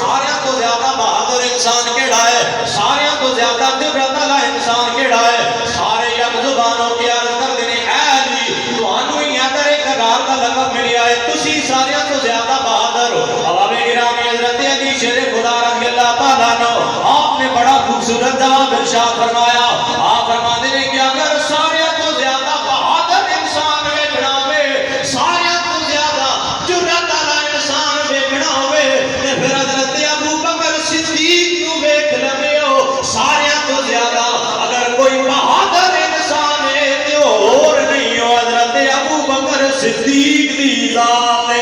سارے تو زیادہ بہادر انسان کیڑا ہے، سارے تو زیادہ جرأت والا انسان کیڑا ہے؟ سارے یک زبانوں کی عرض کر دینے اے علی تانوں ہی ادھر اقرار کا لقب ملیا ہے، تسی سارے تو زیادہ بہادر ہو۔ عوام گرامی حضرت علی شیر خدا رضی اللہ تعالیٰ عنہ آپ نے بڑا خوبصورت جواب ارشاد فرمایا، آپ فرما دینے کہ اگر سارے تو زیادہ بہادر انسان ویکھنا ہوئے، سارے تو زیادہ جرأت والا انسان ویکھنا ہوئے تے پھر حضرت ابو بکر صدیق نو ویکھ لوے ہو۔ سارے تو زیادہ اگر کوئی بہادر انسان ہے تے اور نہیں ہو حضرت ابو بکر صدیق دی ذات ہے۔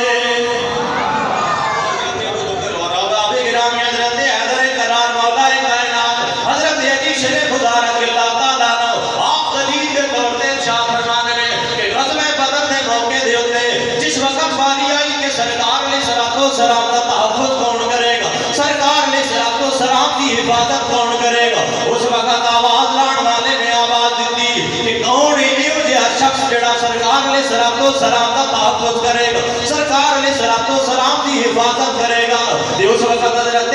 سرکار نے صلوات و سلام کا تحفظ کون کرے گا؟ سرکار نے صلوات و سلام کی حفاظت کون کرے گا؟ اس وقت آواز لان والے نے آواز دیتی کہ کون ہی نہیں جہا شخص جڑا سرکار نے صلوات و سلام کا تحفظ کرے گا، سرکار نے صلوات و سلام کی حفاظت کرے گا۔ اس وقت حضرت